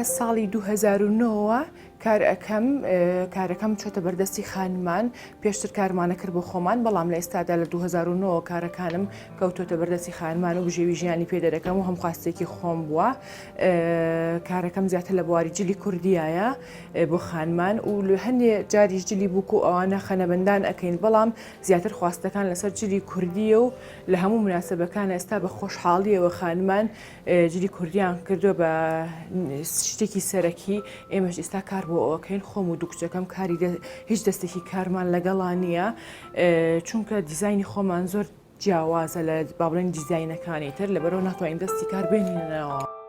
لە ساڵی 2009ەوە کارەکەم چۆتە بەردەستی خانمان پێشتر کارمانە کرد بۆ خۆمان بەڵام لە ئێستادا لە 2009 کارەکانم کەوتۆتە بەردەستی خانمان و بژێوی ژیانی پێدەرەکەم و هەم خواستێکی خۆم بووە کارەکەم زیاتر لە بواری جلی کوردیایە بۆ خانمان و لە هەندێک جاریش جلی بووکو ئەوانە خەنەبەندان ئەەکەین بەڵام زیاتر خواستەکان لەسەر جلی کوردیە و لە هەموو مناسبەکان ئێستا بە خۆشحاڵیەوە خانمان جلی کوردیان کردو بە شتێکی سەرەکی ئێمەش ئێستا کار بۆ ئەوەکەین خۆم و دووکچەکەم کاری هیچ دەستێکی کارمان لەگەڵان نییە چونکە دیزایانی خۆمان زۆر جیاوازە لە بابڵێن دیزاینەکانی تر لەبەرەوە ناتوانین دەستی کار بێنینەوە.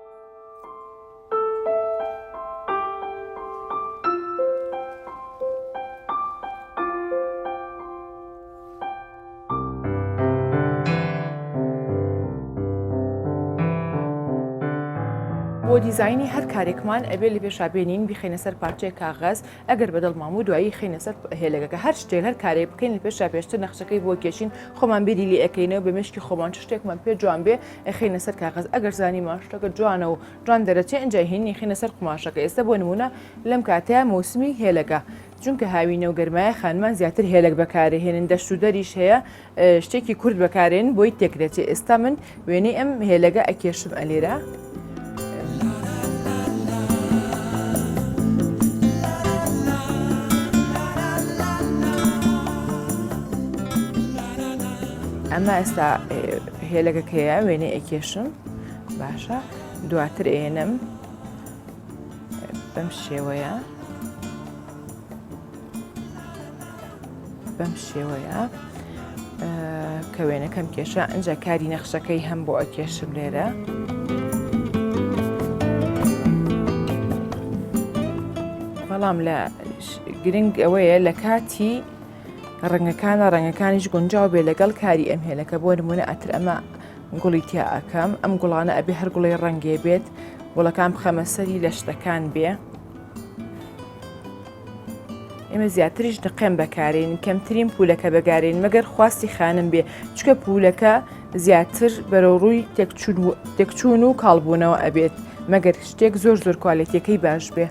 بۆ دیزایانی هەر کارێکمان ئەبێ لە پێشابێنین بیخینە سەر پارچەیە کاغەز ئەگەر بەدڵمام و دوایی خینە سەر هێلەکە هەر شتێک هەر کارێک بکەین لە پێشا پێشتر نەخشەکەی بۆ کێشین خۆمان بێری لێ ئەەکەینەوە بە مشکی خۆمان شتێکمان پێ جوان بێ ئەخینە سەر کاغەز ئەگەر زانی ماشتەکە جوانە و جوان دەرەچێ ئەنجای هێنی خینە سەر قماشەکە ئێستا بۆ نمونە لەم کاتەیە موسمی هێلەکە چونکە هاوینە و گەرمایە خانمان زیاتر هێلک بەکارهێنن دەشت و دەریش هەیە شتێکی کورد بەکارێن بۆی تێکرێتێ ئێستا من وێنەی ئەم هێلەکە ئەکێشم ئەلێرە ئەمە ئێستا هێلەکەکەیە وێنەی ئەکێشم باشە دواتر ئێنم بەم شێوەیە کە وێنەکەم کێشە ئەنجا کاری نەخشەکەی هەم بۆ ئەکێشم لێرە بەڵام لە گرنگ ئەوەیە لە کاتی ڕەنگەکانیش گونجاو بێ لەگەڵ کاری ئەم هێلەکە بۆ نمونە ئەتر ئەمە گوڵی تیا ئەەکەم ئەم گوڵانە ئەبێ هەر گوڵی ڕەنگێ بێت گوڵەکان بخەمە سەری لە شتەکان بێ ئێمە زیاتریش نقێم بەکارێن کەمترین پولەکە بەگارێن مەگەر خواستی خانم بێ چکە پولەکە زیاتر بەرەوڕووی تێکچوون و کاڵبوونەوە ئەبێت مەگەر شتێک زۆر کوالیتیەکەی باش بێ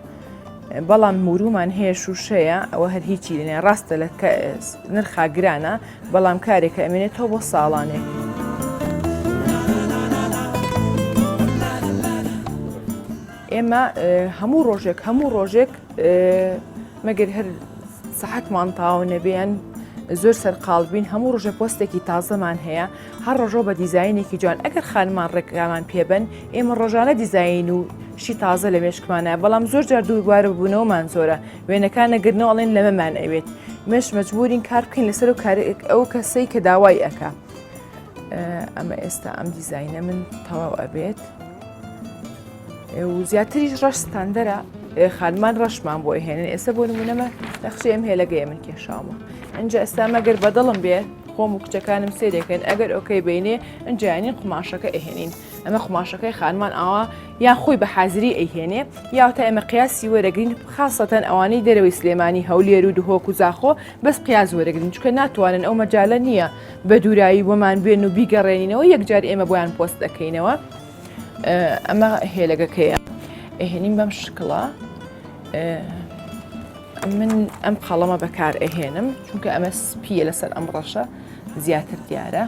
بەڵام مورومان هەیە شوشەیە ئەوە هەر هیچی لێنێ ڕاستە لە نرخا گرانە بەڵام کارێکە ئەمێنێتەوە بۆ ساڵانێ ئێمە هەموو ڕۆژێک مەگەر هەر سەحەتمان تاو نەبێن زۆر سەرقاڵبین هەموو ڕۆژە پۆستێکی تازەمان هەیە هەر ڕۆژۆ بە دیزایینێکی جوان ئەگەر خانمان ڕێکامان پێبن ئێمە ڕۆژانە دیزاین و شی تازە لە مێشکمانە بەڵام زۆر جار دووبارە بوونەوەمان زۆرە وێنەکان نەگرنەوە ئەڵێن لەمەمان ئەوێت مێش مەجبورین کار بکەین لەسەر و ئەو کەسەی کە داوای ئەکا ئەمە ئێستا ئەم دیزاینە من تەواو ئەبێت و زیاتریش ڕەش ستاندەرە خانمان ڕەشمان بۆ هێنن ئێستا بۆ نمونەمە نەخشەی ئەم هێلەگەیە من کێشاومە ئەنجا ئێستا مەگەر بەدڵم بێت خۆم و کچەکانم سێرێکن ئەگەر ئۆکەی بینێ ئەنجیانین قماشەکە ئەهێنین ئەمە قماشەکەی خانمان ئاوا یان خۆی بە حازری ئەیهێنێ یاوتە ئێمە قیاسی وەرەگرین خاصەتەن ئەوانەی دەرەوەی سلێمانی هەولێر و دهۆک و زاخۆ بەس قیاس وەرەگرین چکە ناتوانن ئەو مەجالە نییە بە دوورایی بۆمان بێن و بیگەڕێنینەوە یەکجار ئێمە بۆیان پۆست دەکەینەوە ئەمە هێلەکەکەیە ئەهێنین بەم شکڵە من ئەم قەڵەمە بەکار ئەهێنم چونکە ئەمە سپیە لەسەر ئەم ڕەشە زیاتر دیارە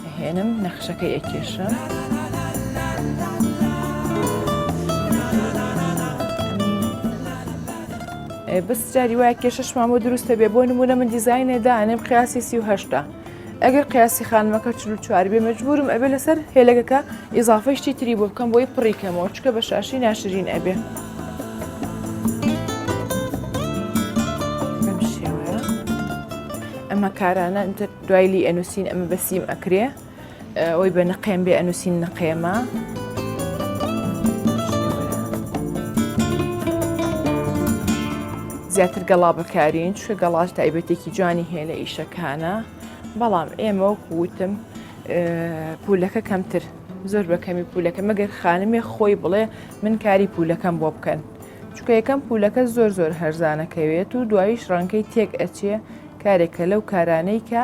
ئەهێنم نەخشەکەی ئەکێشم بەس جاری وایە کێشەشمان بۆ دروستە بێ بۆ نمونە من دیزاینێ دانێم قیاسی 38 ئەگەر قیاسی خانمەکە 44 بێ مەجبورم ئەبێ لەسەر هێلەکەکە ئیزافەی شتی تری بۆ بکەم بۆی پڕیکەمەوە چکە بە شاشی ناشرین ئەبێ ئەمە کارانە دوایلی ئەنووسین ئەمە بەسیم ئەکرێ ئەوی بە نەقێم بێ ئەنووسین نەقێمە زیاتر گەڵا بەکارین چکە گەڵاش تایبەتێکی جوانی هەیە لە ئیشەکانە بەڵام ئێمە وەکوتم پولەکە کەمتر زۆر بەکەمی پولەکە مەگەر خانمێ خۆی بڵێ من کاری پولەکەم بۆ بکەن چکە یەکەم پولەکە زۆر هەرزانەکەوێت و دواییش ڕەنگەی تێک ئەچێ کارێکە لەو کارانەی کە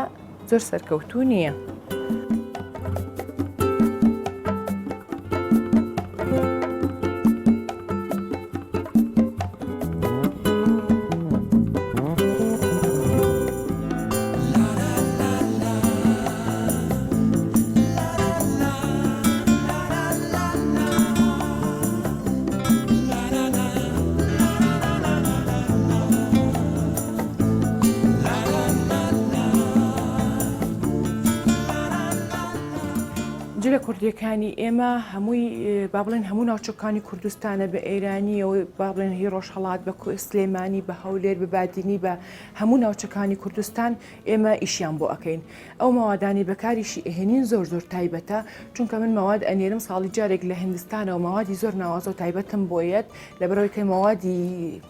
زۆر سەرکەوتوو نییە. ئاگاداریەکانی ئێمە هەمووی با بڵێن هەموو ناوچەکانی کوردستانە بە ئێرانیەوە با بڵێن هی ڕۆژهەڵات بە سلێمانی بە هەولێر بە بادینی بە هەموو ناوچەکانی کوردستان ئێمە ئیشیان بۆ ئەەکەین ئەو ماوادانی بەکاریشی ئەهێنین زۆر زۆر تایبەتە چونکە من ماواد ئەنێرم ساڵی جارێک لە هندستانەوە ماوادی زۆر ناوازە و تایبەتم بۆیەت لەبەرەوەی کە ماوادی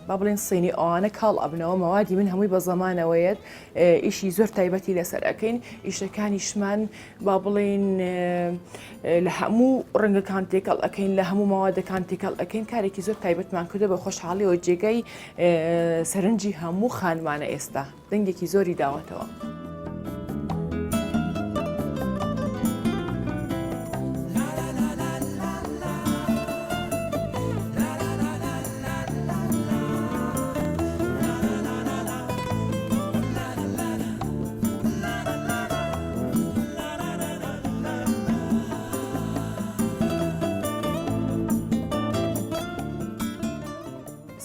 با بڵێن سینی ئەوانە کاڵ ئەبنەوە ماوادی من هەمووی بە زەمانەوەیەت ئیشی زۆر تایبەتی لەسەر ئەەکەین ئیشەکانیشمان با بڵێن لە هەموو ڕەنگەکان تێکەڵ ئەەکەین لە هەموو ماوادەکان تێکەڵ ئەەکەین کارێکی زۆر تایبەتمان کردە بە خۆشحاڵیەوە جێگەی سەرنجی هەموو خانمانە ئێستا دەنگێکی زۆری داوەتەوە.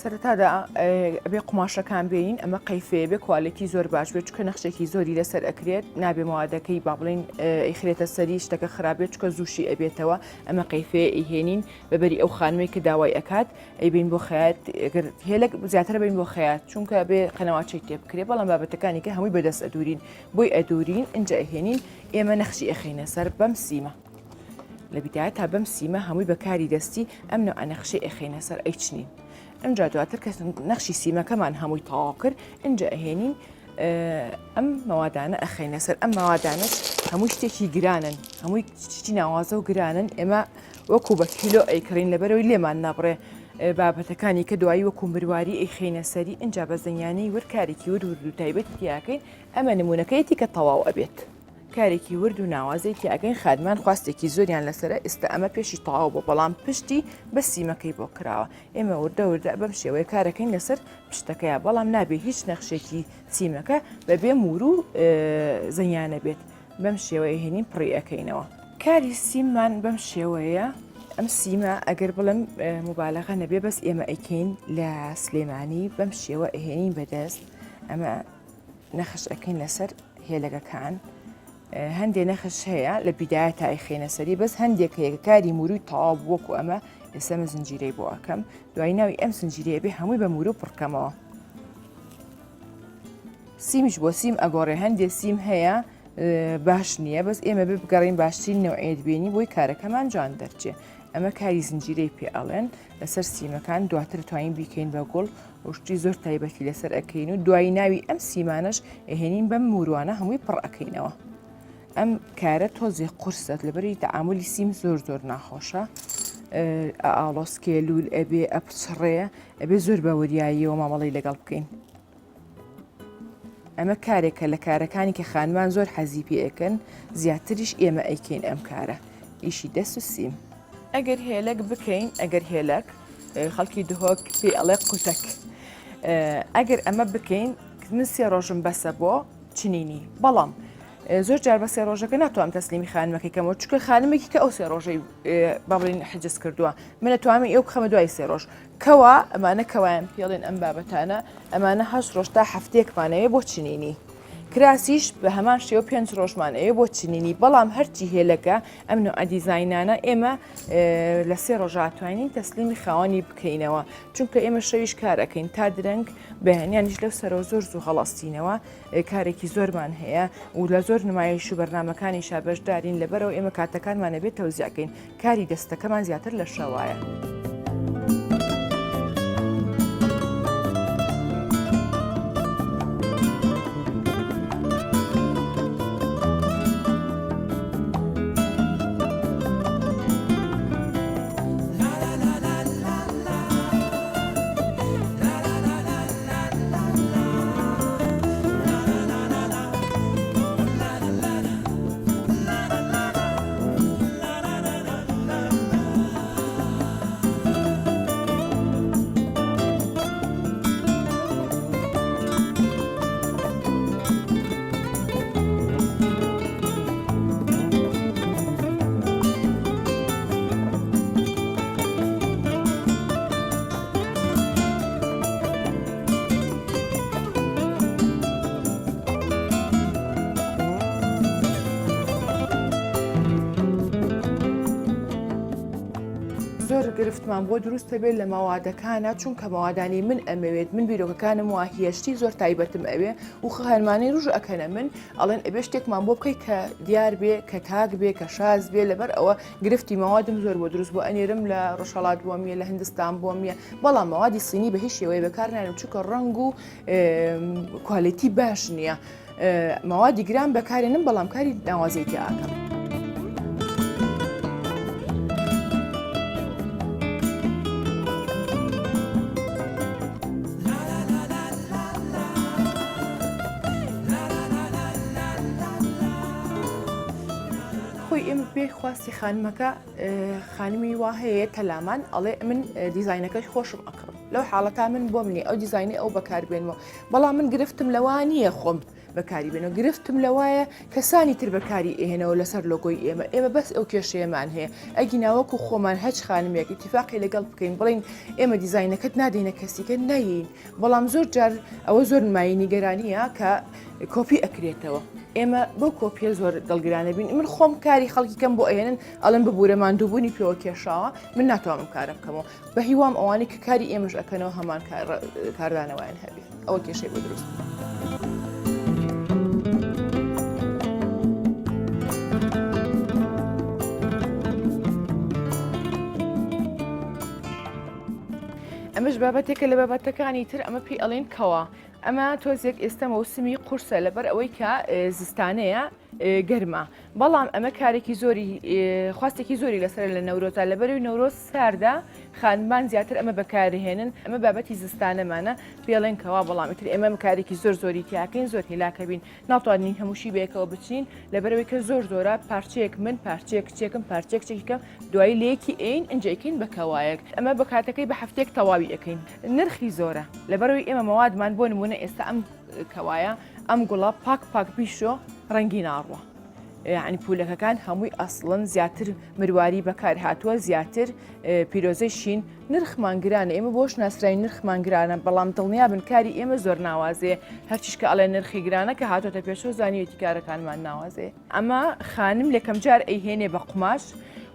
سەرەتادا ئەبێ قماشەکان بین ئەمە قەیفێ بێ کوالیتی زۆر باش بێت چکە نەخشێکی زۆری لەسەر ئەکرێت نابێ ماوادەکەی با بڵێن ئەیخرێتە سەری شتەکە خراپێت چکە زووشی ئەبێتەوە ئەمە قەیفێ ئەیهێنین بەبەری ئەو خانمەی کە داوای ئەکات ئەیبین بۆ خەیات هێلک زیاتر بین بۆ خەیات چونکە بێ قەنەواچەی تێ بکرێت بەڵام بابەتەکانی کە هەمووی بەدەست ئەدورین بۆی ئەدورین ئینجا ئەهێنین ئێمە نەخشی ئەخینە سەر بەم سیمە لە بیدایە تا بەم سیمە هەمووی بەکاری دەستی ئەم نەوە نەخشەی ئەخینە سەر ئەیچنین ئەمجا دواتر کە نەخشی سیمەکەمان هەمووی تەواو کرد اینجا ئەهێنین ئەم مەوادانە ئەخینە سەر ئەم مەوادانش هەمووی شتێکی گرانن هەمووی شتی ناوازە و گرانن ئێمە وەکو بە کیلۆ ئەیکڕین لەبەرەوەی لێمان نەبڕێ بابەتەکانی کە دوایی وەکو مرواری ئەیخینە سەری اینجا بە زەنیانەی وەرکارێکی ورد و تایبەتی تیاکەین ئەمە نمونونەکەیەتی کە تەواو ئەبێت کارێکی ورد و ناوازەی تیاگەین خادمان خواستێکی زۆریان لەسرە ئێستا ئەمە پێشی تەواو بۆ بەڵام پشتی بە سیمەکەی بۆ کراوە ئێمە وردە وردە بەم شێوەیە کارەکەین لەسەر پشتەکەیە بەڵام نابێ هیچ نەخشێکی سیمەکە بەبێ مور و زەنیانە بێت بەم شێوەیە هێنین پڕیەکەینەوە کاری سیممان بەم شێوەیە ئەم سیمە ئەگەر بڵم مبالغە نەبێ بەس ئێمە ئەیکەین لە سلێمانی بەم شێوە ئەهێنین بەدەست ئەمە نەخش ئەەکەین لەسەر هێلەکەکان هەندێک نەخش هەیە لە بیدایە تا ئەیخێنە سەری بەس هەندێک هەیە کاری موروی تەواو وەکو ئەمە ئێستا زنجیرەی بۆ ئەەکەم دوای ناوی ئەم زنجیرەیە بێ هەمووی بە مورو پڕکەمەوە سیمیش بۆ سیم ئەگۆڕێ هەندێک سیم هەیە باش نییە بەس ئێمە بێ بگەڕین باشترین نەوعێت بینی بۆی کارەکەمان جوان دەرچێ ئەمە کاری زنجیرەی پێ ئەڵێن لەسەر سیمەکان دواتر توانین بیکەین بە گوڵ وشتی زۆر تایبەتی لەسەر ئەەکەین و دوای ناوی ئەم سیمانش ئەهێنین بەم موروانە هەمووی پڕ ئەەکەینەوە ئەم کارە تۆزی قورسەت لەبەری تەعاملی سیم زۆر زۆر ناخۆشە ئاڵۆسکێلول ئەبێ ئەپچڕێ ئەبێ زۆر بەوریاییەوە مامەڵی لەگەڵ بکەین ئەمە کارێکە لە کارەکانی کە خانمان زۆر حەزی پێەکەن زیاتریش ئێمە ئەیکەین ئەم کارە ئیشی دەست و سیم ئەگەر هێلک بکەین ئەگەر هێلک خەڵکی دهۆک پێ ئەڵێ قوتەک ئەگەر ئەمە بکەین من سێ ڕۆژم بەسە بۆ چنینی بەڵام زۆر جار بە سێ ڕۆژەکە ناتوانم تەسلیمی خانمەکەیکەمەوە چکە خانمێکی کە ئەو سێ ڕۆژەی بابڵین حجز کردووە منە توانم ئێو بخەمە دوای سێ ڕۆژ کەوا ئەمانە کەوایان پێڵێن ئەم بابەتانە ئەمانە 8 ڕۆژ تا هەفتەیەکمانەیە بۆ چنینی کراسیش بە هەمان شێوە 5 ڕۆژمانەیە بۆ چنینی بەڵام هەرچی هێلەکە ئەم نوع دیزاینانە ئێمە لە سێ ڕۆژاتوانین تەسلیمی خاوەنی بکەینەوە چونکە ئێمە شەویش کارەکەین تا درەنگ بەهێنیانیش لەو سەرەوە زۆر زوو هەڵاستینەوە کارێکی زۆرمان هەیە و لە زۆر نمایش و بەرنمەکانی شابەشدارین لەبەرەوە ئێمە کاتەکانمانە بێت تەوزیعکەین کاری دەستەکەمان زیاتر لە شەوایە. زۆر گرفتمان بۆ دروستە بێت لە ماوادەکانە چونکە ماوادانی من ئەمەوێت من بیرۆکەکانم واهیشتی زۆر تایبەتم ئەوێ و هەرمانەی ڕژ ئەکەنە من ئەڵێن ئەبێ شتێکمان بۆ بکەیت کە دیار بێ کە تاک بێ کە شاز بێ لەبەر ئەوە گرفتی ماوادم زۆر بۆ دروست بۆ ئەنێرم لە ڕۆژهەڵات بۆمیە لە هندستان بۆمیە بەڵام ماوادی سینی بە هیچ شێوەیە بەکارنانم چونکە ڕەنگ و کوالیتی باش نییە ماوادی گران بەکارێنم بەڵام کاری ناوازەیتی ئاکەم. ئێمە پێی خواستی خانمەکە خانمی وا هەیە تەلامان ئەڵێ من دیزاینەکەی خۆشم ئەکڕم لەو حاڵەکە من بۆ منی ئەو دیزاینی ئەو بەکاربێنەوە بەڵام من گرفتم لەوە نییە خۆم بەکاری بێنەوە گرفتم لەوایە کەسانی تر بەکاری ئێهێنەوە لەسەر لۆگۆی ئێمە بەس ئەو کێشەیەمان هەیە ئەگی ناوەکو خۆمان هەچ خانمێک ئیتیفاقی لەگەڵ بکەین بڵین ئێمە دیزاینەکەت نادەینە کەسیکە نەین بەڵام زۆر جار ئەوە زۆر نمایی نیگەرانیە کە کۆپی ئەکرێتەوە. ئێمە بۆ کۆپیە زۆر دڵگرانە بین من خۆم کاری خەڵکی کەم بۆ ئەێنن ئەڵم ببوورە ماندووبوونی پێوە کێشاوە من ناتوانم کارە بکەمەوە بە هیوام ئەوانی کە کاری ئێمەش ئەکەنەوە هەمان کاردانەوەیان هەبێت ئەوە کێشەی بۆ دروست. ئەمەش بابەتێکە لە بابەتەکانی تر ئەمە پێی ئەڵێن کەوا ئەمە تۆزێک ئێستا مەوسمی قورسە لەبەر ئەوەی کە زستانەیە گەرمە بەڵام ئەمە کارێکی زۆری خواستێکی زۆری لەسەر لە نەورۆزە لەبەروی نەورۆز ساردا خانمان زیاتر ئەمە بەکارهێنن ئەمە بابەتی زستانەمانە پێڵێن کەوا بەڵامیتر ئێمە کارێکی زۆری تیاکەین زۆر هێلاکە بین ناتوانین هەمووشی بەیەکەوە بچین لەبەرەوەی کە زۆرە پارچەیەک من پارچەیەک کچێکم پارچێک کچێکیکە دوایی لەیەکی ئین ئەنجەکەین بە کەوایەک ئەمە بە کاتەکەی بە هەفتێک تەواوی ئەەکەین نرخی زۆرە لەبەرەوەی ئێمە مەوادمان بۆ نمونە ئێستا ئەم کەوایە ئەم گوڵە پاک بیشۆ ڕەنگی ناڕوە یعنی پولەکەکان هەمووی ئەسڵن زیاتر مرواری بەکار هاتووە زیاتر پیرۆزەی شین نرخمان گرانە ئێمە بۆش ناسرای نرخمان گرانە بەڵام دڵنیا بن کاری ئێمە زۆر ناوازەیە هەرچیشکە ئەڵێ نرخی گرانە کە هاتۆتە پێشەوە زانیوێتی کارەکانمان ناوازەیە ئەمە خانم لەکەم جار ئەیهێنێ بە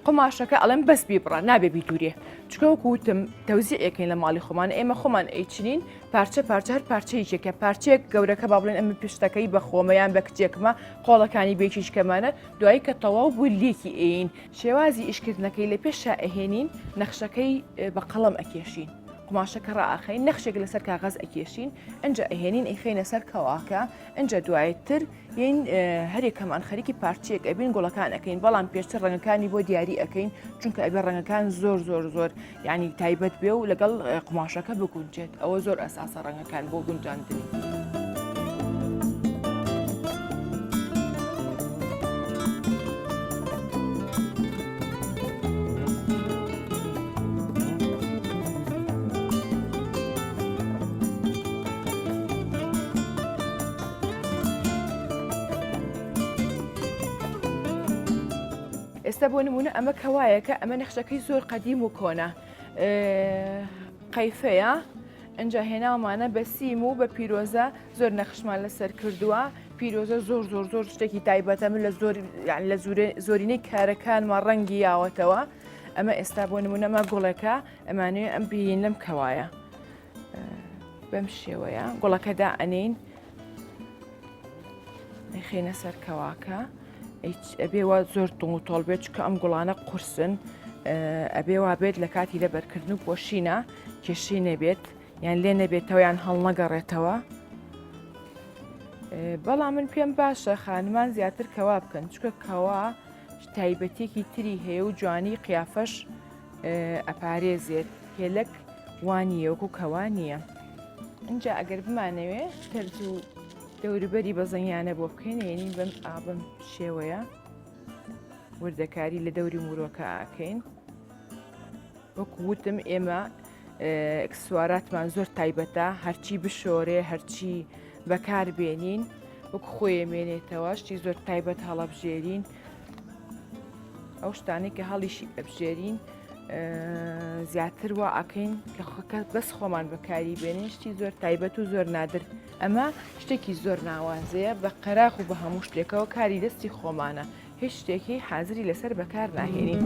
قماشەکە ئەڵێم بەس بیبڕە نابێ بیدورێ چکە وەکوتم تەوزیعەکەین لە ماڵی خۆمان ئێمە خۆمان ئەیچنین پارچە هەر پارچەیەکێکە پارچێک گەورەکە با بڵێن ئەمە پشتەکەی بە خۆمەیان بە کچێکمە قۆڵەکانی بێکیشکەمانە دوایی کە تەواو بوو لێکی ئەین شێوازی ئیشکردنەکەی لە پێشە ئەهێنین نەخشەکەی بە قەڵەم ئەکێشین قماشەکە ڕائەخەین نەخشێک لەسەر کاغەز ئەکێشین ئەنجە ئەهێنین ئەیخەینە سەر کەواکە ئەنجە دوایتر یین هەرێکەمان خەریکی پارچێک ئەبین گوڵەکان ئەەکەین بەڵام پێشتر ڕەنگەکانی بۆ دیاری ئەەکەین چونکە ئەبێ ڕەنگەکان زۆر یعنی تایبەت بێ و لەگەڵ قماشەکە بگونجێت ئەوە زۆر ئەساسە ڕەنگەکان بۆ گونجاندنی. ئێستا بۆ نمونە ئەمە کەوایەکە ئەمە نەخشەکەی زۆر قەدیم و کۆنا قەیفەیە ئەنجا هێناومانە بە سیم و بە پیرۆزە زۆر نەخشمان لەسەر کردووە پیرۆزە زۆر شتێکی تایبەتە من لە زۆرینەی کارەکانمان ڕەنگی یاوەتەوە ئەمە ئێستا بۆ نمونەمە گوڵەکە ئەمانوێ ئەم بین لەم کەوایە بەم شێوەیە گوڵەکەدا ئەنین خێنە سەر کەواکە ئەبێوە زۆر دڵ و تۆڵ بێت چکە ئەم گوڵانە قورسن ئەبێوا بێت لە کاتی لەبەرکردن و پۆشینە کێشەی نەبێت یان لێ نەبێتەوە یان هەڵ نەگەڕێتەوە بەڵام من پێم باشە خانمان زیاتر کەوا بکەن چکە کەوا تایبەتێکی تری هەیە و جوانی قیافەش ئەپارێزێت هێلک وانیە وەکو کەوا نییە اینجا ئەگەر بمانەوێ تەرج و دەوروبەری بەزەنیانە بۆ بکەین ێنین بەم ئابم شێوەیە وردەکاری لە دەوری مرۆکە ئاکەین وەکو وتم ئێمە ئەکسسواراتمان زۆر تایبەتە هەرچی بشۆرێ هەرچی بەکار بێنین وەکو خۆی مێنێتەوە شتی زۆر تایبەت هەڵەبژێرین ئەو شتانی کە هەڵیشی ئەبژێرین زیاتر وا ئەکەین کە خەکە بەس خۆمان بەکاری بێنین شتی زۆر تایبەت و زۆر نادر ئەمە شتێکی زۆر ناوازەیە بە قەراق و بە هەموو شتێکەوە کاری دەستی خۆمانە هیچ شتێکی حازری لەسەر بەکار ناهێنین.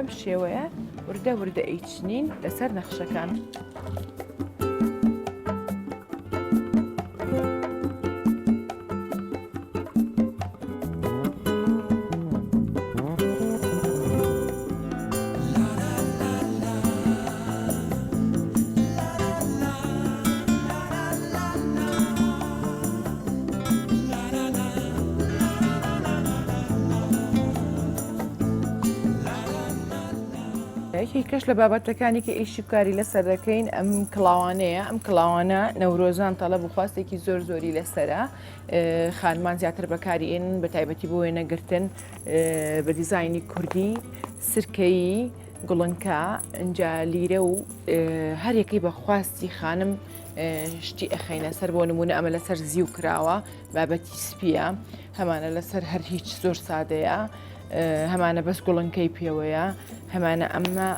بەم شێوەیە وردە وردە ئەیچنین لەسەر نەخشەکان. یەکێکەش لە بابەتەکانی کە ئیشی بکاری لەسەر دەکەین ئەم کڵاوانەیە. ئەم کڵاوانە نەورۆزان تەڵەب و خواستێکی زۆر زۆری لەسەرە. خانمان زیاتر بەکارێنن بە تایبەتی بۆ وێنەگرتن بە دیزایانی کوردی، سرکەیی، گوڵنکە، ئەنجا لیرە و هەر یەکەی بە خواستی خانم شتی ئەخەینە سەر. بۆ نمونە ئەمە لەسەر زیو کراوە بابەتی سپیە، هەمانە لەسەر هەر هیچ زۆر سادەیە، هەمانە بەس گوڵنکەی پێوەیە، هەمانە ئەمە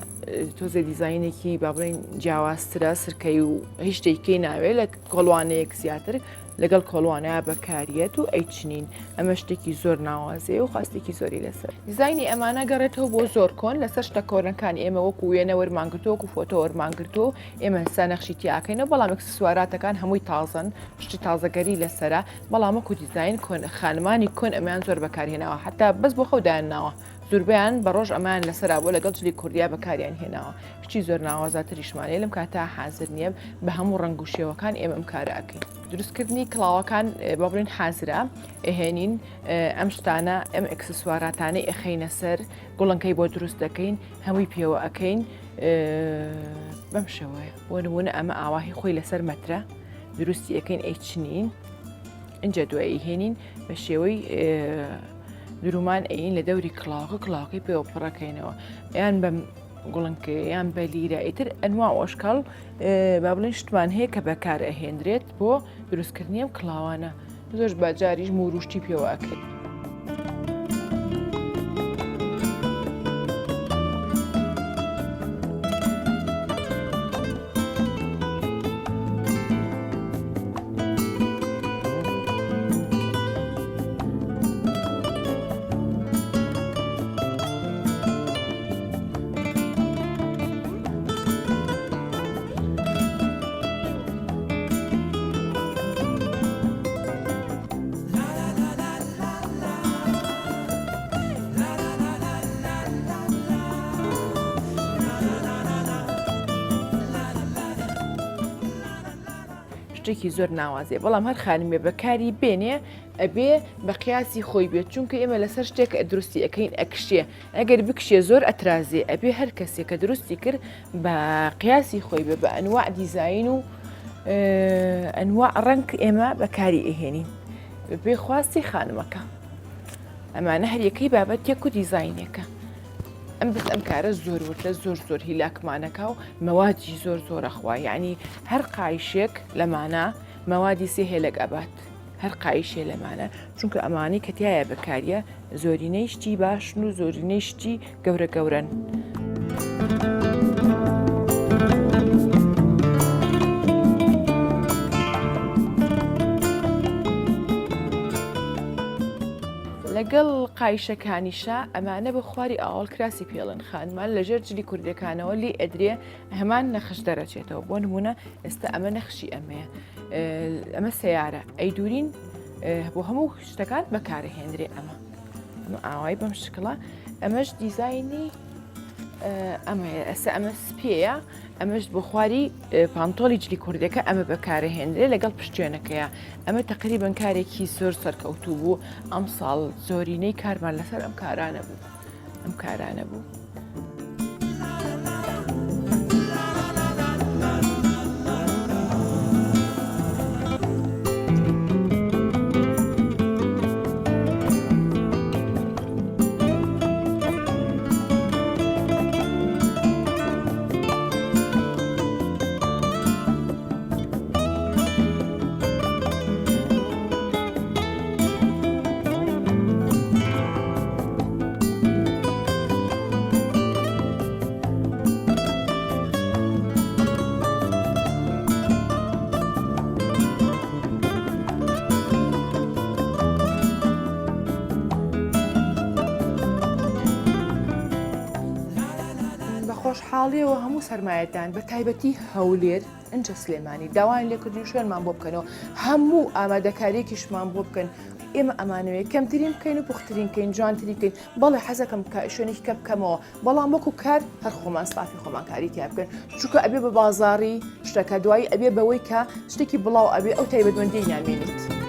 تۆزە دیزایینێکی با بڵێن جیاوازترە، سرکەی و هیچ شتێکی ناوێت لە کۆڵوانەیەک زیاتر لەگەڵ کۆڵوانەیە بەکاریەت و ئەیچنین. ئەمە شتێکی زۆر ناوازەیە و خواستێکی زۆری لەسەر. دیزایانی ئەمانە گەڕێتەوە بۆ زۆر کۆن لەسەر شتە کۆرنەکانی ئێمە وەکو وێنە وەرمانگرتۆ و فۆتۆ وەرمانگرتۆ ئێمە ئێستا نەخشی تیاکەینەوە، بەڵام ئەکسسواراتەکان هەمووی تازن، شتی تازەگەری لەسرە، بەڵام وەکو دیزاین خانمانی کۆن ئەمیان زۆر بەکارهێناوە، حتا بەس بۆ خەودایانناوە. زوربیان بە ڕۆژ ئەمان لەسەرا بۆ لەگەڵ جلی کوردیا بەکاریان هێناوە. شتی زۆر ناوازاتریشمانێ لەم کاتە حازر نییە بە هەموو ڕنگ و شێوەکان ئێمە ئەم کارە ئەکەین. دروستکردنی کڵاوەکان با بڵێن حازرە، ئەهێنین ئەم شتانە ئەم ئەکسسواراتانەی ئەخەینە سەر، گوڵنکەی بۆ دروست دەکەین، هەمووی پێوە ئەەکەین بەم شێوەیە. بۆ نمونە ئەمە ئاواهی خۆی لەسەر مەترە دروستی ئەەکەین ئەیچنین، ئەنجە دوایی هێنین بە شێوەی درومان ئەین لە دەوری کڵاوەکەی پێوە پڕەکەینەوە، یان بەم گوڵنکە یان بە لیرە ئیتر ئەنوا ئۆشکاڵ با بڵێن شتمان هەیە کە بەکار ئەهێنرێت بۆ دروستکردنی ئەم کڵاوانە. زۆر باجاریش موروشتی پێوە ئەکەین. شتێکی زۆر ناوازێ، بەڵام هەر خانمێ بەکاری بێنێ ئەبێ بە قیاسی خۆی بێت، چونکە ئێمە لەسەر شتێک دروستی ئەەکەین ئەکشێ، ئەگەر بکشێ زۆر ئەترازێ، ئەبێ هەر کەسێک کە دروستی کرد بە قیاسی خۆی بێ، بە ئەنواع دیزاین و ئەنواع ڕنگ ئێمە بەکاری ئەهێنین بێ خواستی خانمەکە. ئەمانە هەر یەکەی بابەتێک و دیزاینێکە. ئەم بس ئەم کارە زۆر وردە زۆر هیلاکمانەکە و مەوادی زۆر ئەخوا، یعنی هەر قایشێک لەمانە مەوادی سێ هێلەک ئەبات، هەر قایشێ لەمانە، چونکە ئەمانی کە تایە بەکاریە زۆرینەی شتی باشن و زۆرینەی شتی گەورەن. لەگەڵ قایشەکانیشە ئەمانە بە خواری ئاوڵ کراسی پێڵن. خانمان لەژێر جلی کوردەکانەوە لی ئەدرێ هەمان نەخش دەرەچێتەوە. بۆ نمونە ئێستا ئەمە نەخشی ئەمەیە، ئەمە سیارە ئەیدورین بۆ هەموو شتەکان بەکارهێنرێ. ئەمە ئاوای بەم شکڵە، ئەمەش دیزایانی ئەمەیە، ئەستا ئەمە سپێیە، ئەمەش بۆ خواری پانتۆلی جلی کوردەکە ئەمە بەکارهێنرێ لەگەڵ پشتێنەکەیە. ئەمە تقریباً کارێکی زۆر سەرکەوتوو بوو. ئەم ساڵ زۆرینەی کارمان لەسەر ئەم کارانە بوو. حاڵیەوە هەموو سەرمایەتان بە تایبەتی هەولێر ئەنجە سلێمانی داوای لێکردی شوێنمان بۆ بکەنەوە هەموو ئامادەکاریەکیشمان بۆ بکەن ئێمە ئەمانەوەی کەمترین بکەین و پوخترین کەین جوانترین بکەین بەڵێ حەزەکەم شوێنێکی کە بکەمەوە بەڵام وەکو کار هەر خۆمان سڵافی خۆمان کاری تیا بکەن چونکە ئەبێ بە بازاڕی شتەکە دوایی ئەبێ بەوەی کە شتێکی بڵاو ئەبێ ئەو تایبەتمەندی نامێنێت.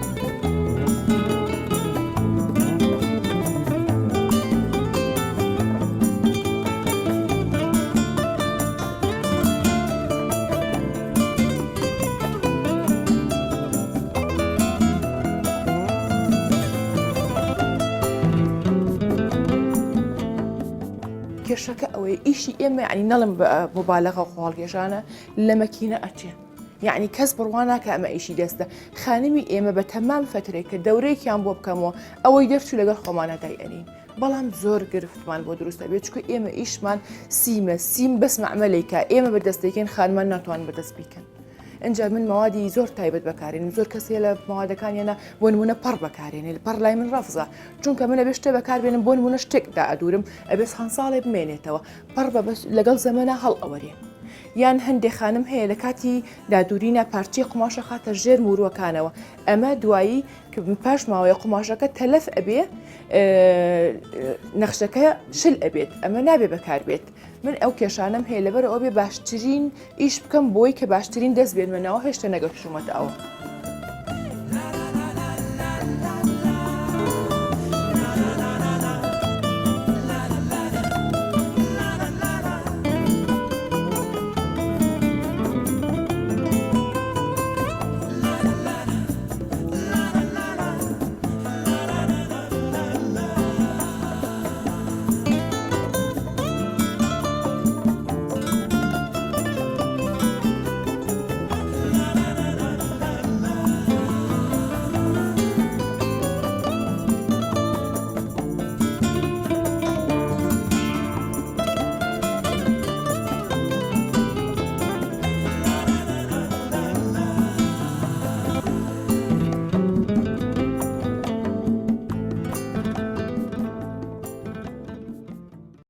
کێشەکە ئەوەیە ئیشی ئێمە ینی نەڵم مۆبالەغە خۆڵگێژانە لە مەکینە ئەچێ یعنی کەس بڕواناکە ئەمە ئیشی دەستە خانمی ئێمە بە تەمام فترێکە دەورەیەکیان بۆ بکەمەوە ئەوەی دەرچوو لەگەڵ خۆمانەدای ئەنین بەڵام زۆر گرفتمان بۆ دروستە بێت چکە ئێمە ئیشمان سیم بەس مەعمەلێکە ئێمە بەدەستێکین خانمان ناتوان بەدەست بیکەن. ئەجا من ماوادی زۆر تایبەت بەکارێنم زۆر کەسێ لە ماوادەکانیانە بۆ نمونە پەڕ بەکارێنێت پەڕ لای من ڕەفزە چونکە منە بێ شتێ بەکاربێنم بۆ نمونە شتێکدا ئەدورم ئەبێ چەند ساڵێ بمێنێتەوە پەڕ لەگەڵ زەمەنە هەڵ ئەوەرێ یان هەندێک خانم هەیە لە کاتی دادورینە پارچی قماشە خاتە ژێر موروەکانەوە ئەمە دوایی کە پاش ماوەیە قماشەکە تەلەف ئەبێ نەخشەکە شل ئەبێت ئەمە نابێ بەکاربێت من ئەو کێشانم هەیە لەبەر ئەو بێ باشترین ئیش بکەم بۆی کە باشترین دەست بێنمەوە هێشتا نەگەشتومەتەوە.